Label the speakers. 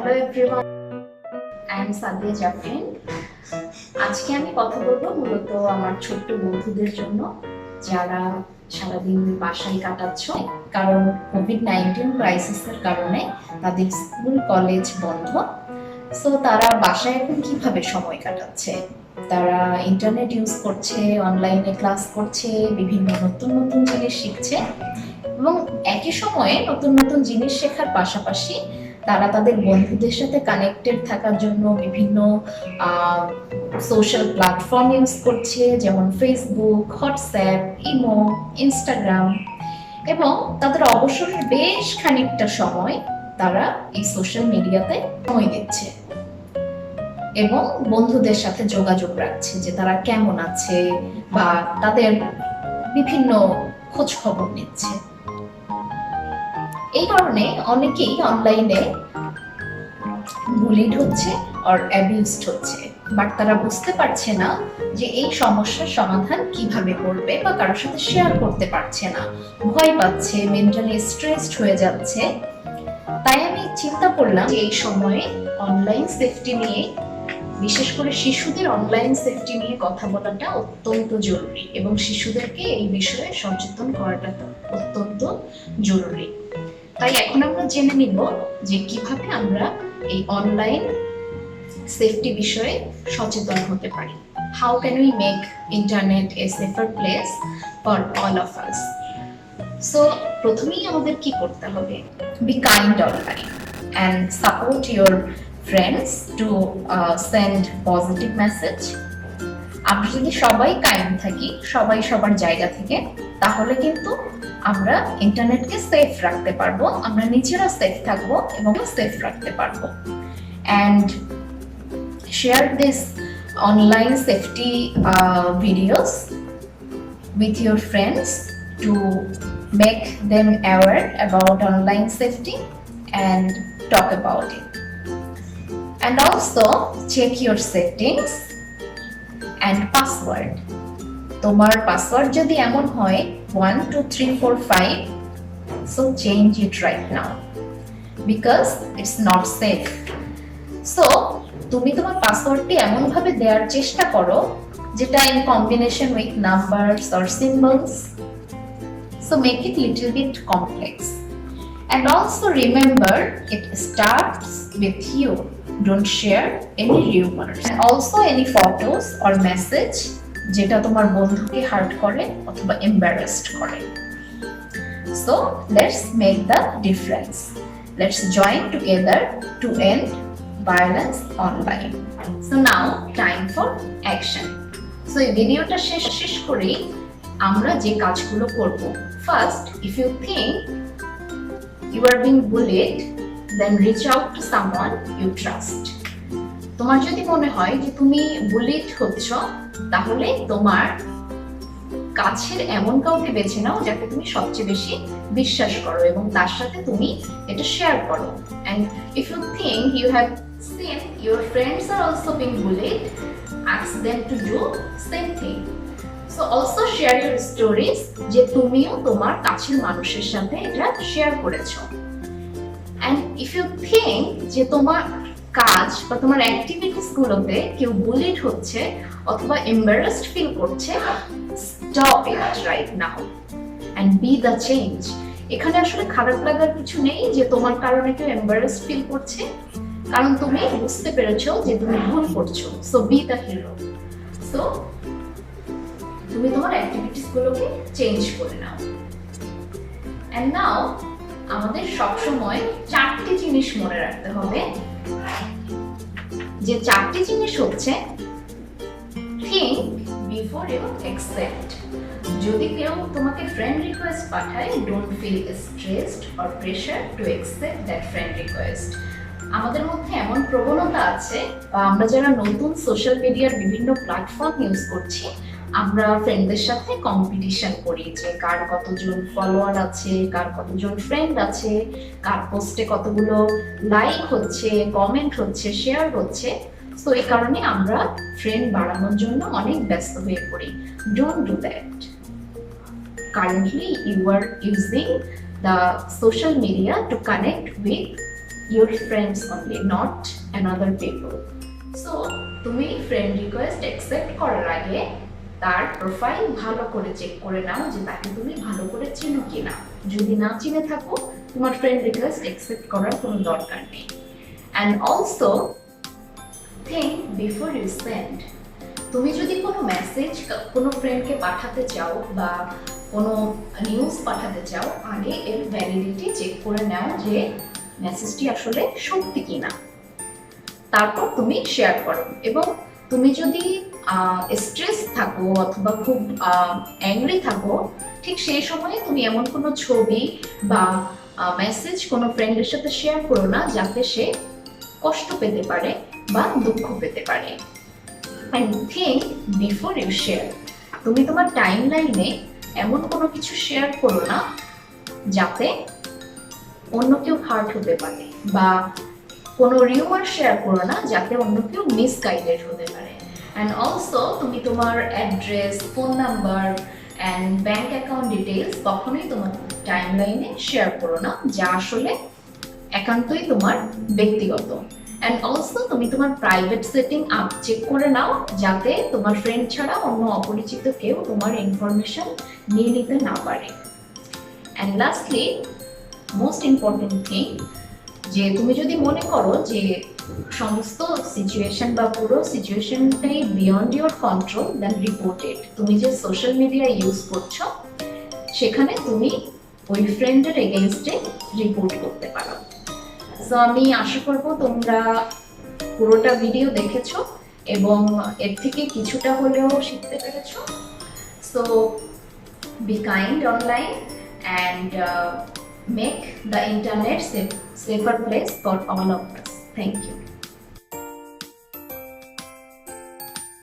Speaker 1: Hello everyone, I am Sadia Jafrin. আজকে আমি কথা বলবো মূলত আমার ছোট্ট বন্ধুদের জন্য, যারা সারাদিন বাসায় কাটাচ্ছ, কারণ কোভিড-19 ক্রাইসিসের কারণে তাদের স্কুল কলেজ বন্ধ। সো তারা বাসায় এখন কিভাবে সময় কাটাচ্ছে? তারা ইন্টারনেট ইউজ করছে, অনলাইনে ক্লাস করছে, বিভিন্ন নতুন নতুন জিনিস শিখছে এবং একই সময়ে নতুন নতুন জিনিস শেখার পাশাপাশি তারা তাদের বন্ধুদের সাথে কানেক্টেড থাকার জন্য বিভিন্ন সোশ্যাল প্ল্যাটফর্ম ইউজ করছে, যেমন ফেসবুক, হোয়াটসঅ্যাপ, ইমো, ইনস্টাগ্রাম, এবং তাদের অবসরের বেশ খানিকটা সময় তারা এই সোশ্যাল মিডিয়াতে সময় দিচ্ছে এবং বন্ধুদের সাথে যোগাযোগ রাখছে যে তারা কেমন আছে বা তাদের বিভিন্ন খোঁজ খবর নিচ্ছে। এই কারণে অনেকেই অনলাইনে বুলিড হচ্ছে আর অ্যাবিউজড হচ্ছে, বাট তারা বুঝতে পারছে না যে এই সমস্যার সমাধান কিভাবে করবে বা কারোর সাথে শেয়ার করতে পারছে না, ভয় পাচ্ছে, মেন্টালি স্ট্রেসড হয়ে যাচ্ছে। তাই আমি চিন্তা করলাম যে এই সময়ে অনলাইন সেফটি নিয়ে, বিশেষ করে শিশুদের অনলাইন সেফটি নিয়ে কথা বলাটা অত্যন্ত জরুরি এবং শিশুদেরকে এই বিষয়ে সচেতন করাটা অত্যন্ত জরুরি। তাই এখন আমরা জেনে নিব যে কিভাবে আমরা এই অনলাইন সেফটি বিষয়ে সচেতন হতে পারি। How can we make internet a safer place for all of us? So প্রথমেই আমাদের কি করতে হবে? Be kind online and support your friends to send positive message. আমরা যদি সবাই কাইন্ড থাকি, সবাই সবার জায়গা থেকে, তাহলে কিন্তু আমরা ইন্টারনেটকে সেফ রাখতে পারবো, আমরা নিজেরা সেফ থাকবো এবং সেফ রাখতে পারবো। And share this online safety videos with your friends to make them aware about online safety and talk about it. And also check your settings and password. তোমার পাসওয়ার্ড যদি এমন হয় 1 2 3 4 5, so change it right now because it's not safe. So তুমি তোমার পাসওয়ার্ডটি এমন ভাবে দেওয়ার চেষ্টা করো যেটা in combination with numbers or symbols, so make it little bit complex. And also remember, it starts with you. Don't share any rumors. And also any photos or message যেটা তোমার বন্ধুকে হার্ট করে অথবা embarrassed করে. So let's make the difference. Let's join together to end violence online. So now time for action. So এই ভিডিওটা শেষ করেই আমরা যে কাজগুলো করব। First, if you think you are being bullied, then reach out to someone you trust. তোমার যদি মনে হয় যে তুমি বুলিড হচ্ছ, তাহলে তোমার কাছের এমন কাউকে বেছে নাও যাকে তুমি সবচেয়ে বেশি বিশ্বাস করো এবং তার সাথে তুমি এটা শেয়ার করো। And if you think you have seen your friends are also being bullied, ask them to do same thing. So also share your stories যে তুমিও তোমার কাছের মানুষের সাথে এটা শেয়ার করেছো। And if you think যে তোমার কাজ বা তোমার অ্যাক্টিভিটিস গুলোতে কেউ বুলিড হচ্ছে অথবা embarrassed ফিল করছে, stop it right now and be the change. এখানে আসলে খারাপ লাগার কিছু নেই যে তোমার কারণে কেউ embarrassed ফিল করছে, কারণ তুমি বুঝতে পেরেছো যে তুমি ভুল করছো। So be the hero. So তুমি তোমার অ্যাক্টিভিটিস গুলোকে চেঞ্জ করে নাও। And now আমাদের সবসময় 4টি জিনিস মনে রাখতে হবে, যে 4টি জিনিস হচ্ছে think before you accept. যদি কেউ তোমাকে ফ্রেন্ড রিকোয়েস্ট পাঠায়, don't feel stressed or pressure to accept that friend request. আমাদের মধ্যে এমন প্রবণতা আছে, আমরা যারা নতুন সোশ্যাল মিডিয়ার বিভিন্ন প্ল্যাটফর্ম ইউজ করছি, আমরা ফ্রেন্ডদের সাথে কম্পিটিশন করি যে কার কতজন ফলোয়ার আছে, কার কতজন ফ্রেন্ড আছে, কার পোস্টে কতগুলো লাইক হচ্ছে, কমেন্ট হচ্ছে, শেয়ার হচ্ছে। সো এই কারণে আমরা ফ্রেন্ড বাড়ানোর জন্য অনেক ব্যস্ত হয়ে পড়ি। Don't do that. Currently you are using the social media to connect with your friends only, not another people. So তুমি ফ্রেন্ড রিকোয়েস্ট অ্যাকসেপ্ট করার আগে তার প্রোফাইল ভালো করে চেক করে নাও যে তাকে তুমি ভালো করে চেনো কিনা। যদি না চিনে থাকো, তোমার ফ্রেন্ড রিকোয়েস্ট অ্যাকসেপ্ট করার কোনো দরকার নেই। And also think before you send. তুমি যদি কোনো মেসেজ কোনো ফ্রেন্ডকে পাঠাতে চাও বা কোনো নিউজ পাঠাতে চাও, আগে এর ভ্যালিডিটি চেক করে নাও যে মেসেজটি আসলে সত্যি কিনা, তারপর তুমি শেয়ার করো। এবং তুমি যদি স্ট্রেস থাকো অথবা খুব অ্যাংরি থাকো, ঠিক সেই সময়ে তুমি এমন কোনো ছবি বা মেসেজ কোনো ফ্রেন্ডের সাথে শেয়ার করো না যাতে সে কষ্ট পেতে পারে বা দুঃখ পেতে পারে। And think before you share. তুমি তোমার টাইম লাইনে এমন কোনো কিছু শেয়ার করো না যাতে অন্য কেউ হার্ট হতে পারে, বা কোনো রিউমার শেয়ার করো না যাতে অন্য কেউ মিসগাইডেড হতে পারে। অ্যান্ড অলসো তুমি তোমার address, phone number and bank account details কখনোই তোমার টাইম লাইনে শেয়ার করো না, যা আসলে একান্তই তোমার ব্যক্তিগত। অ্যান্ড অলসো তুমি তোমার প্রাইভেট সেটিং আপ চেক করে নাও যাতে তোমার ফ্রেন্ড ছাড়া অন্য অপরিচিত কেউ তোমার ইনফরমেশন নিয়ে নিতে না পারে। And lastly, most important thing, যে তুমি যদি মনে করো যে সমস্ত সিচুয়েশন বা পুরো সিচুয়েশনটাই beyond your control, then report it. তুমি যে সোশ্যাল মিডিয়া ইউজ করছো সেখানে তুমি ওই ফ্রেন্ডের এগেইনস্টে রিপোর্ট করতে পারো। সো আমি আশা করবো তোমরা পুরোটা ভিডিও দেখেছো এবং এর থেকে কিছুটা হলেও শিখতে পেরেছো। So B kind online and make the internet safer place for all of us. Thank you.